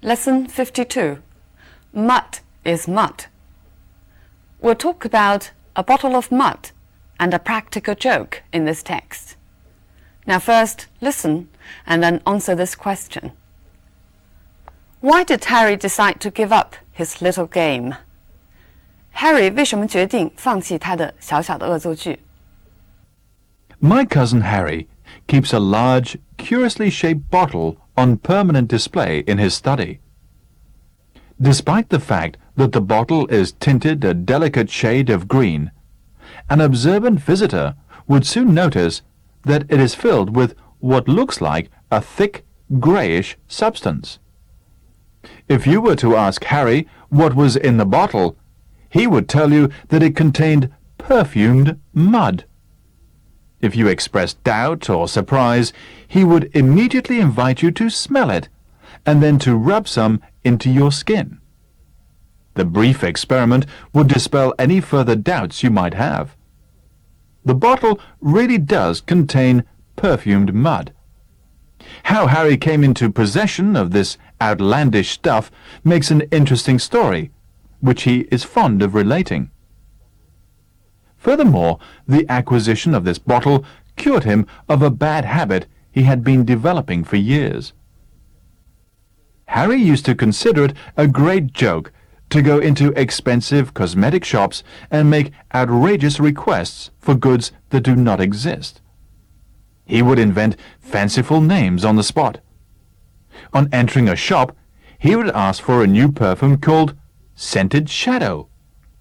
Lesson 52. Mud is mud. We'll talk about a bottle of mud and a practical joke in this text. Now first, listen and then answer this question. Why did Harry decide to give up his little game? Harry 为什么决定放弃他的小小的恶作剧？ My cousin Harry keeps a large, curiously shaped bottle on permanent display in his study. Despite the fact that the bottle is tinted a delicate shade of green, an observant visitor would soon notice that it is filled with what looks like a thick, greyish substance. If you were to ask Harry what was in the bottle, he would tell you that it contained perfumed mud. If you expressed doubt or surprise, he would immediately invite you to smell it, and then to rub some into your skin. The brief experiment would dispel any further doubts you might have. The bottle really does contain perfumed mud. How Harry came into possession of this outlandish stuff makes an interesting story, which he is fond of relating. Furthermore, the acquisition of this bottle cured him of a bad habit he had been developing for years. Harry used to consider it a great joke to go into expensive cosmetic shops and make outrageous requests for goods that do not exist. He would invent fanciful names on the spot. On entering a shop, he would ask for a new perfume called Scented Shadow,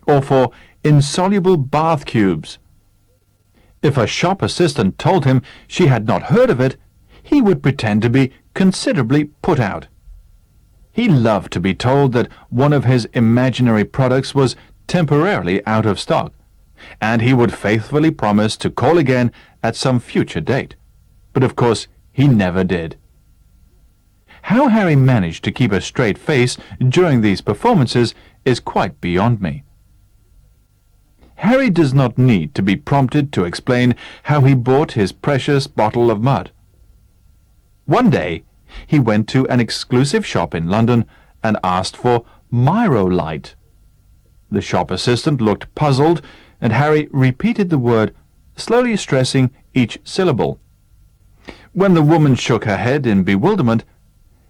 or for insoluble bath cubes. If a shop assistant told him she had not heard of it, he would pretend to be considerably put out. He loved to be told that one of his imaginary products was temporarily out of stock, and he would faithfully promise to call again at some future date. But of course, he never did. How Harry managed to keep a straight face during these performances is quite beyond me. Harry does not need to be prompted to explain how he bought his precious bottle of mud. One day, he went to an exclusive shop in London and asked for Myrolite. The shop assistant looked puzzled, and Harry repeated the word, slowly stressing each syllable. When the woman shook her head in bewilderment,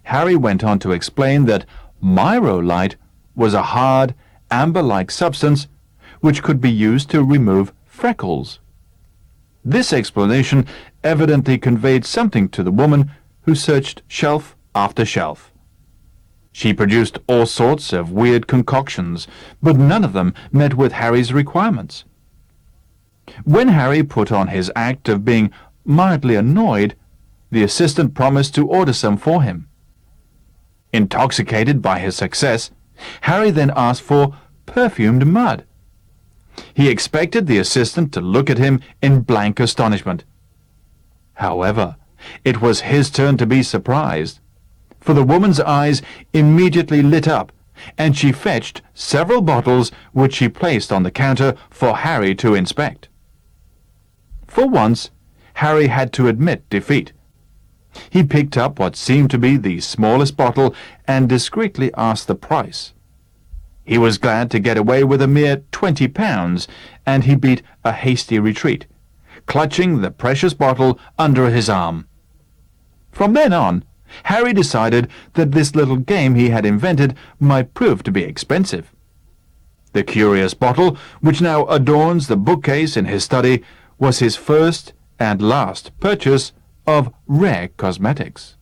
Harry went on to explain that Myrolite was a hard, amber-like substance which could be used to remove freckles. This explanation evidently conveyed something to the woman, who searched shelf after shelf. She produced all sorts of weird concoctions, but none of them met with Harry's requirements. When Harry put on his act of being mildly annoyed, the assistant promised to order some for him. Intoxicated by his success, Harry then asked for perfumed mud. He expected the assistant to look at him in blank astonishment. However, it was his turn to be surprised, for the woman's eyes immediately lit up, and she fetched several bottles which she placed on the counter for Harry to inspect. For once, Harry had to admit defeat. He picked up what seemed to be the smallest bottle and discreetly asked the price. He was glad to get away with a mere £20, and he beat a hasty retreat, clutching the precious bottle under his arm. From then on, Harry decided that this little game he had invented might prove to be expensive. The curious bottle, which now adorns the bookcase in his study, was his first and last purchase of rare cosmetics.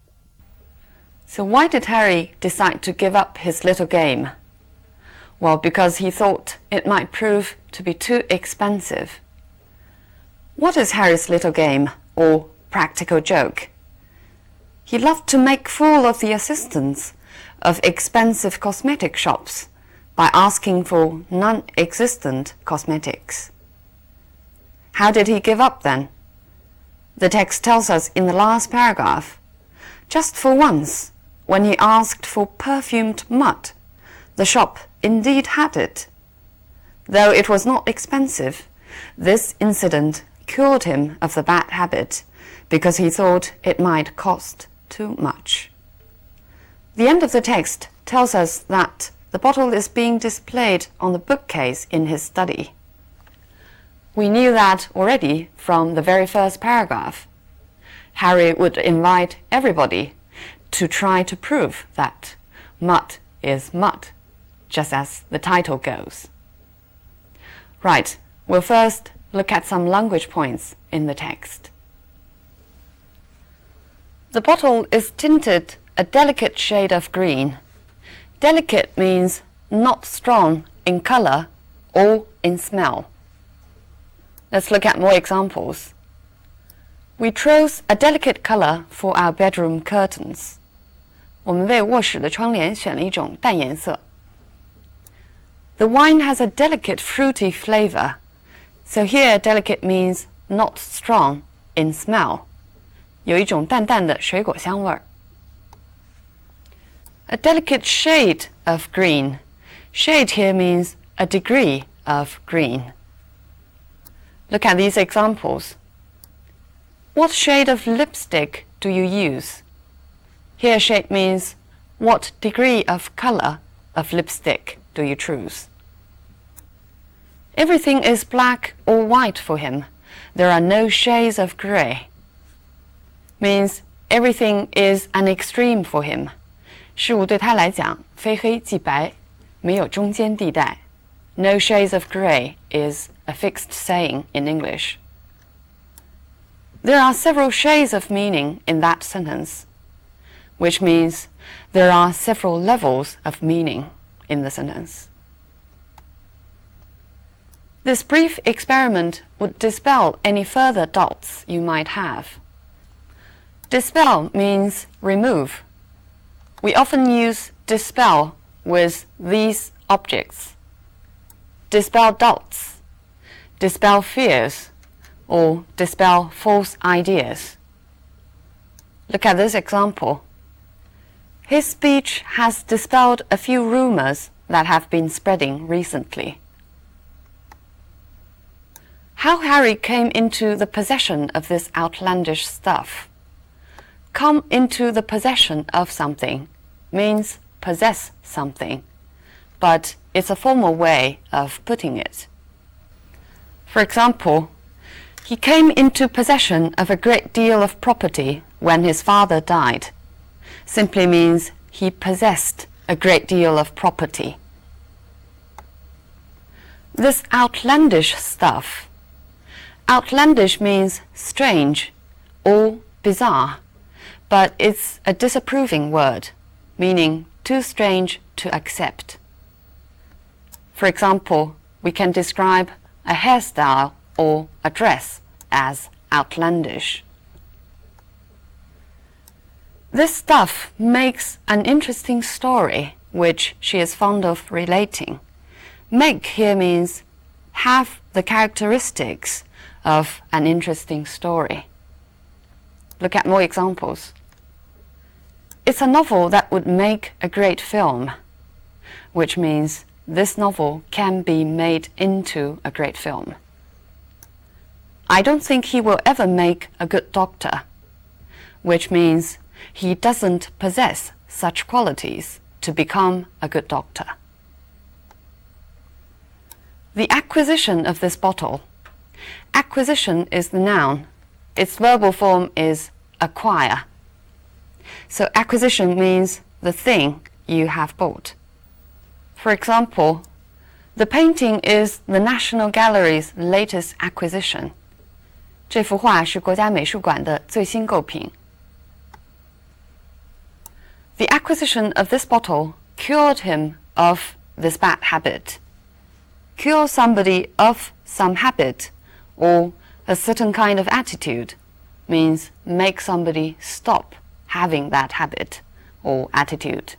So why did Harry decide to give up his little game? Well, because he thought it might prove to be too expensive. What is Harry's little game, or practical joke? He loved to make fool of the assistants of expensive cosmetic shops by asking for non-existent cosmetics. How did he give up then? The text tells us in the last paragraph, just for once, when he asked for perfumed mud, the shop indeed had it. Though it was not expensive, this incident cured him of the bad habit because he thought it might cost too much. The end of the text tells us that the bottle is being displayed on the bookcase in his study. We knew that already from the very first paragraph. Harry would invite everybody to try to prove that mud is mud, just as the title goes. Right, we'll first look at some language points in the text. The bottle is tinted a delicate shade of green. Delicate means not strong in color or in smell. Let's look at more examples. We chose a delicate color for our bedroom curtains. 我们为卧室的窗帘选了一种淡颜色。The wine has a delicate fruity flavor. So here delicate means not strong in smell. 有一种淡淡的水果香味儿。A delicate shade of green. Shade here means a degree of green. Look at these examples. What shade of lipstick do you use? Here shade means what degree of color of lipstick do you choose? Everything is black or white for him. There are no shades of gray. Means everything is an extreme for him. 事物对他来讲非黑即白，没有中间地带。No shades of gray is a fixed saying in English. There are several shades of meaning in that sentence, which means there are several levels of meaning in the sentence. This brief experiment would dispel any further doubts you might have. Dispel means remove. We often use dispel with these objects. Dispel doubts, dispel fears, or dispel false ideas. Look at this example. His speech has dispelled a few rumors that have been spreading recently. How Harry came into the possession of this outlandish stuff. Come into the possession of something means possess something, but it's a formal way of putting it. For example, he came into possession of a great deal of property when his father died. Simply means he possessed a great deal of property. This outlandish stuff. Outlandish means strange or bizarre, but it's a disapproving word, meaning too strange to accept. For example, we can describe a hairstyle or a dress as outlandish. This stuff makes an interesting story, which she is fond of relating. Make here means have the characteristics of an interesting story. Look at more examples. It's a novel that would make a great film, which means this novel can be made into a great film. I don't think he will ever make a good doctor, which means he doesn't possess such qualities to become a good doctor. The acquisition of this bottle. Acquisition is the noun. Its verbal form is acquire. So acquisition means the thing you have bought. For example, the painting is the National Gallery's latest acquisition. 这幅画是国家美术馆的最新购品。The acquisition of this bottle cured him of this bad habit. Cure somebody of some habit or a certain kind of attitude means make somebody stop having that habit or attitude.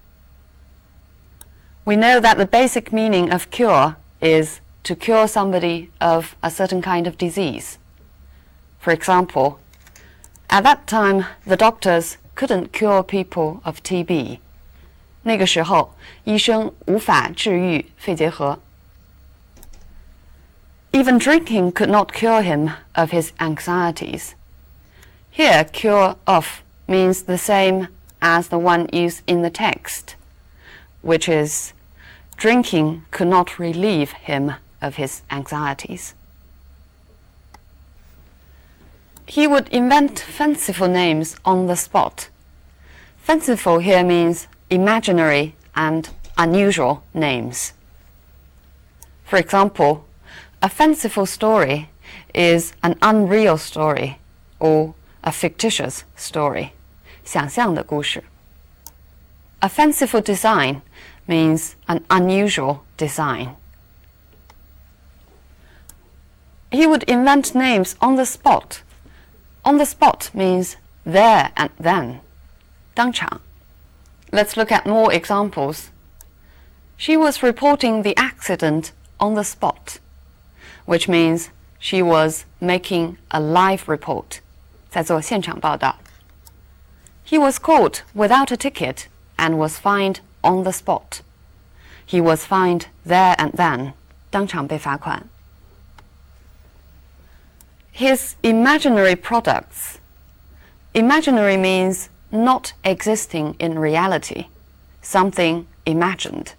We know that the basic meaning of cure is to cure somebody of a certain kind of disease. For example, at that time, the doctors couldn't cure people of TB. 那个时候，医生无法治愈肺结核。Even drinking could not cure him of his anxieties. Here, cure of means the same as the one used in the text, which is, drinking could not relieve him of his anxieties. He would invent fanciful names on the spot. Fanciful here means imaginary and unusual names. For example, a fanciful story is an unreal story or a fictitious story, 想象的故事. A fanciful design means an unusual design. He would invent names on the spot. On the spot means there and then, 当场. Let's look at more examples. She was reporting the accident on the spot, which means she was making a live report, 在做现场报道. He was caught without a ticket and was fined on the spot. He was fined there and then, 当场被罚款. His imaginary products. Imaginary means not existing in reality, something imagined.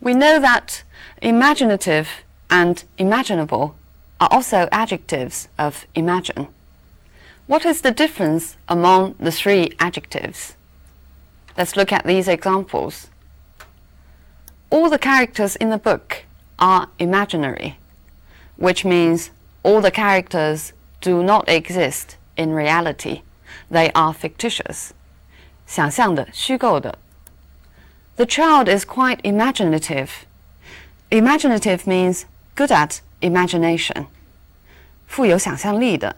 We know that imaginative and imaginable are also adjectives of imagine. What is the difference among the three adjectives? Let's look at these examples. All the characters in the book are imaginary, which means all the characters do not exist in reality. They are fictitious. 想象的，虚构的. The child is quite imaginative. Imaginative means good at imagination. 富有想象力的.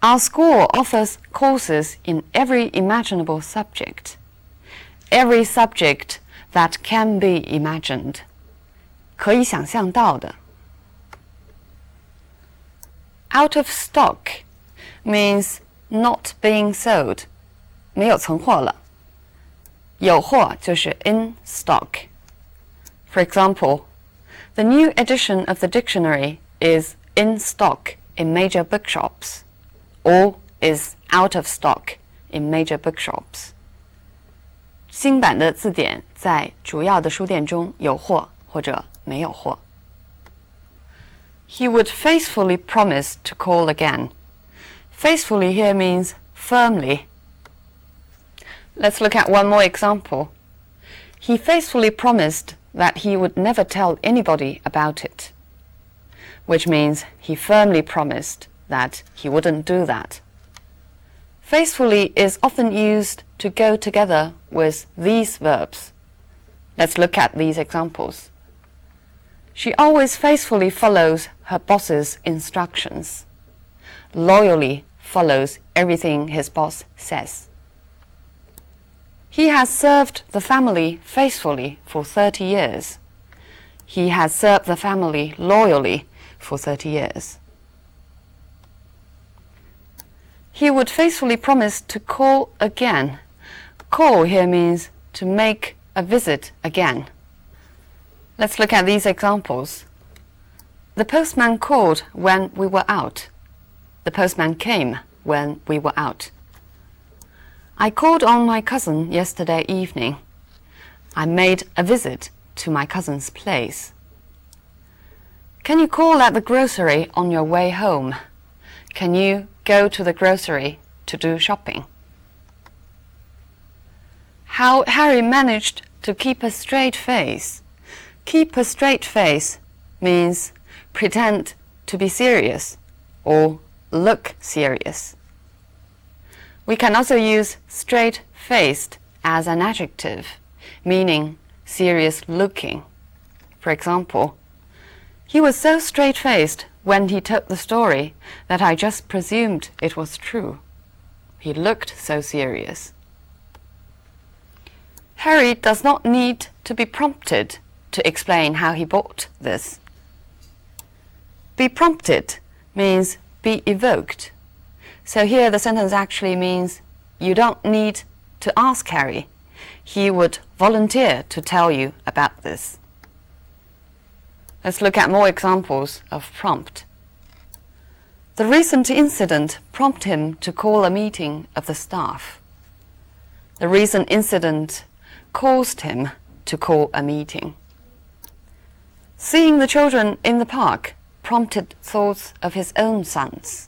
Our school offers courses in every imaginable subject. Every subject that can be imagined. 可以想象到的. Out of stock means not being sold. 没有存货了. 有货就是 in stock. For example, the new edition of the dictionary is in stock in major bookshops, or is out of stock in major bookshops. 新版的字典在主要的书店中有货或者没有货. He would faithfully promise to call again. Faithfully here means firmly. Let's look at one more example. He faithfully promised that he would never tell anybody about it, which means he firmly promised that he wouldn't do that. Faithfully is often used to go together with these verbs. Let's look at these examples. She always faithfully follows her boss's instructions. Loyally follows everything his boss says. He has served the family faithfully for 30 years. He has served the family loyally for 30 years. He would faithfully promise to call again. Call here means to make a visit again. Let's look at these examples. The postman called when we were out. The postman came when we were out. I called on my cousin yesterday evening. I made a visit to my cousin's place. Can you call at the grocery on your way home? Can you go to the grocery to do shopping? How Harry managed to keep a straight face. Keep a straight face means pretend to be serious or look serious. We can also use straight-faced as an adjective, meaning serious-looking. For example, he was so straight-faced when he told the story that I just presumed it was true. He looked so serious. Harry does not need to be prompted to explain how he bought this. Be prompted means be evoked. So here the sentence actually means you don't need to ask Harry. He would volunteer to tell you about this. Let's look at more examples of prompt. The recent incident prompted him to call a meeting of the staff. The recent incident caused him to call a meeting. Seeing the children in the park prompted thoughts of his own sons,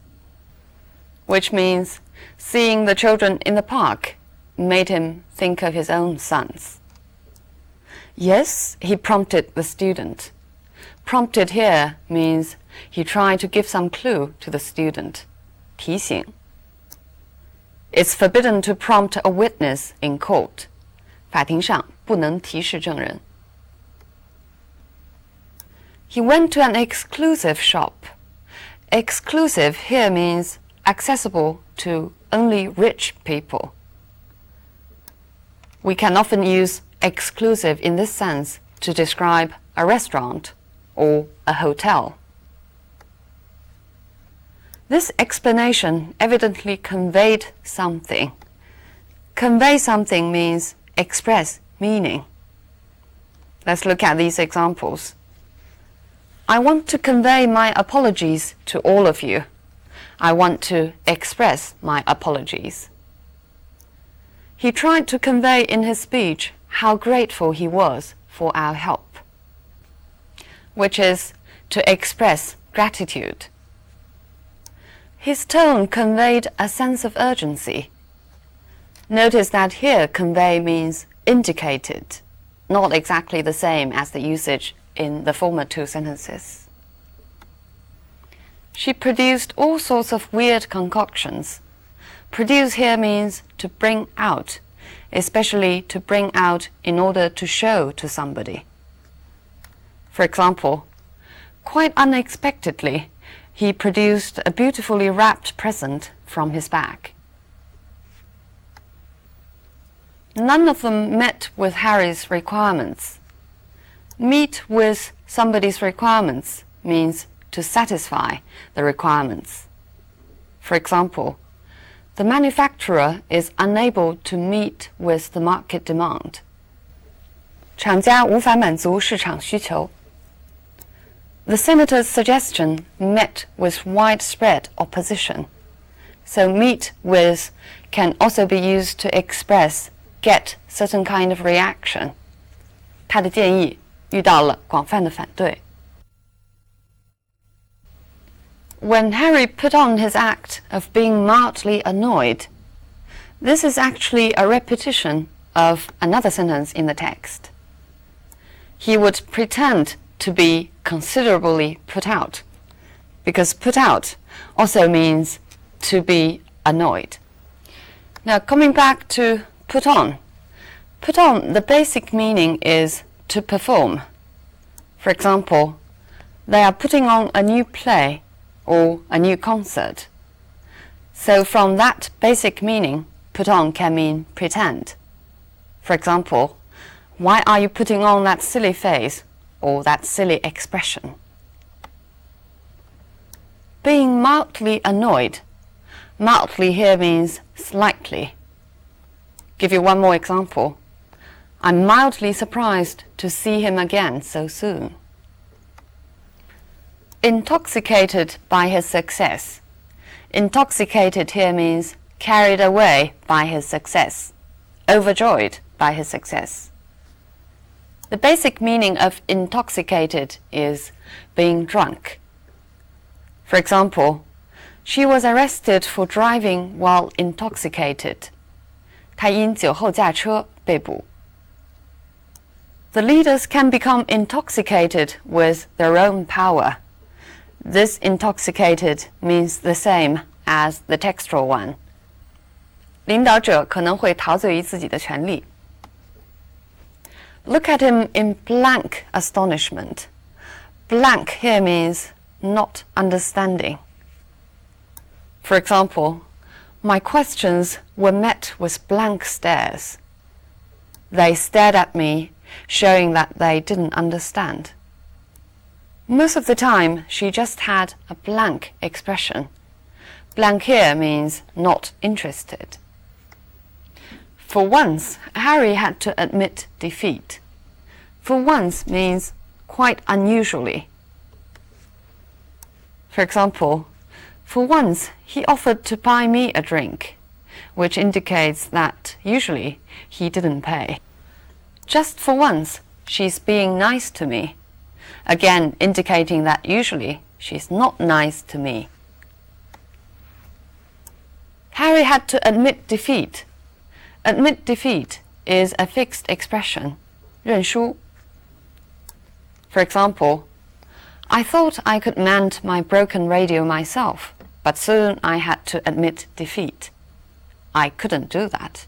which means seeing the children in the park made him think of his own sons. Yes, he prompted the student. Prompted here means he tried to give some clue to the student. 提醒. It's forbidden to prompt a witness in court. 法庭上不能提示证人. He went to an exclusive shop. Exclusive here means accessible to only rich people. We can often use exclusive in this sense to describe a restaurant or a hotel. This explanation evidently conveyed something. Convey something means express meaning. Let's look at these examples. I want to convey my apologies to all of you. I want to express my apologies. He tried to convey in his speech how grateful he was for our help, which is to express gratitude. His tone conveyed a sense of urgency. Notice that here convey means indicated, not exactly the same as the usage in the former two sentences. She produced all sorts of weird concoctions. Produce here means to bring out, especially to bring out in order to show to somebody. For example, quite unexpectedly, he produced a beautifully wrapped present from his bag. None of them met with Harry's requirements. Meet with somebody's requirements means to satisfy the requirements. For example, the manufacturer is unable to meet with the market demand. 厂家无法满足市场需求. The senator's suggestion met with widespread opposition. So meet with can also be used to express, get certain kind of reaction. 他的建议遇到了广泛的反对. When Harry put on his act of being mildly annoyed, this is actually a repetition of another sentence in the text. He would pretend to be considerably put out, because put out also means to be annoyed. Now coming back to put on. Put on, the basic meaning is to perform. For example, they are putting on a new play or a new concert. So from that basic meaning, put on can mean pretend. For example, why are you putting on that silly face or that silly expression? Being mildly annoyed. Mildly here means slightly. Give you one more example. I'm mildly surprised to see him again so soon. Intoxicated by his success. Intoxicated here means carried away by his success, overjoyed by his success. The basic meaning of intoxicated is being drunk. For example, she was arrested for driving while intoxicated. 她因酒后驾车被捕. The leaders can become intoxicated with their own power. This intoxicated means the same as the textual one. 领导者可能会陶醉于自己的权力. Look at him in blank astonishment. Blank here means not understanding. For example, my questions were met with blank stares. They stared at me, showing that they didn't understand. Most of the time, she just had a blank expression. Blank here means not interested. For once, Harry had to admit defeat. For once means quite unusually. For example, For once, he offered to buy me a drink, which indicates that usually he didn't pay. Just for once, she's being nice to me, again indicating that usually she's not nice to me. Harry had to admit defeat. Admit defeat is a fixed expression, 认输. For example, I thought I could mend my broken radio myself, but soon I had to admit defeat. I couldn't do that.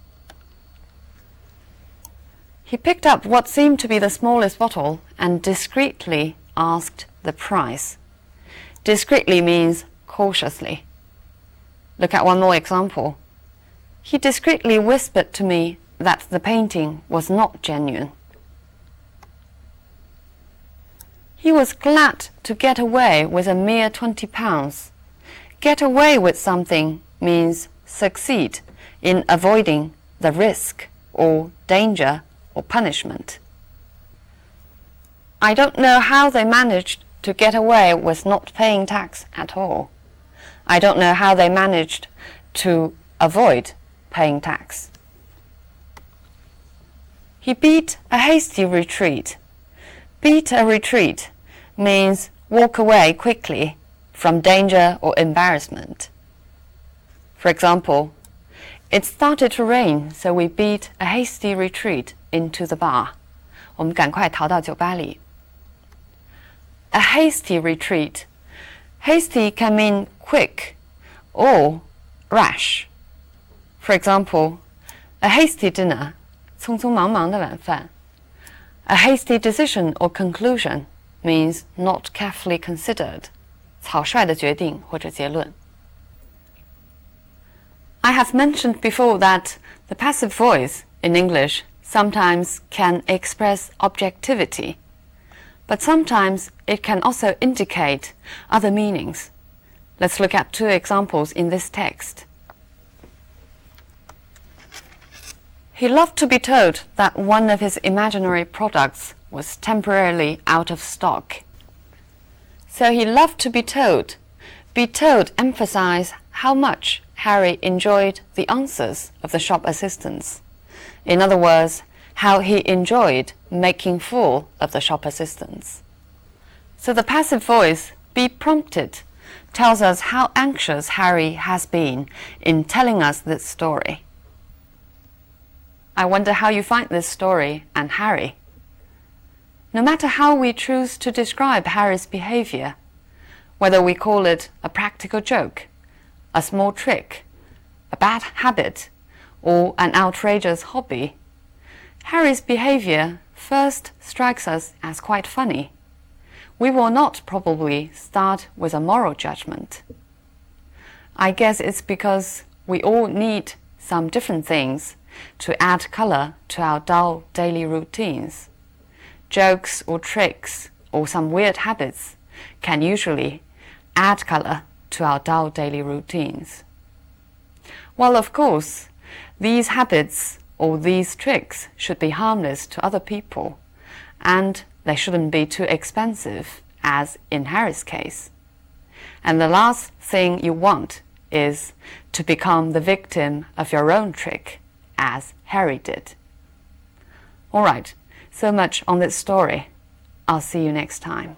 He picked up what seemed to be the smallest bottle and discreetly asked the price. Discreetly means cautiously. Look at one more example. He discreetly whispered to me that the painting was not genuine. He was glad to get away with a mere £20. Get away with something means succeed in avoiding the risk or danger or punishment. I don't know how they managed to get away with not paying tax at all. I don't know how they managed to avoid paying tax. He beat a hasty retreat. Beat a retreat means walk away quickly from danger or embarrassment. For example, it started to rain, so we beat a hasty retreat into the bar. 我们赶快逃到酒吧里. A hasty retreat. Hasty can mean quick or rash. For example, a hasty dinner, 匆匆忙忙的晚饭. A hasty decision or conclusion means not carefully considered, 草率的决定或者结论. I have mentioned before that the passive voice in English sometimes can express objectivity, but sometimes it can also indicate other meanings. Let's look at two examples in this text. He loved to be told that one of his imaginary products was temporarily out of stock. So he loved to be told. Be told emphasizes how much Harry enjoyed the answers of the shop assistants. In other words, how he enjoyed making fool of the shop assistants. So the passive voice, be prompted, tells us how anxious Harry has been in telling us this story. I wonder how you find this story and Harry. No matter how we choose to describe Harry's behavior, whether we call it a practical joke, a small trick, a bad habit, or an outrageous hobby, Harry's behavior first strikes us as quite funny. We will not probably start with a moral judgment. I guess it's because we all need some different things to add color to our dull daily routines. Jokes or tricks or some weird habits can usually add color to our dull daily routines. Well, of course, these habits or these tricks should be harmless to other people, and they shouldn't be too expensive, as in Harry's case. And the last thing you want is to become the victim of your own trick, as Harry did. All right, so much on this story. I'll see you next time.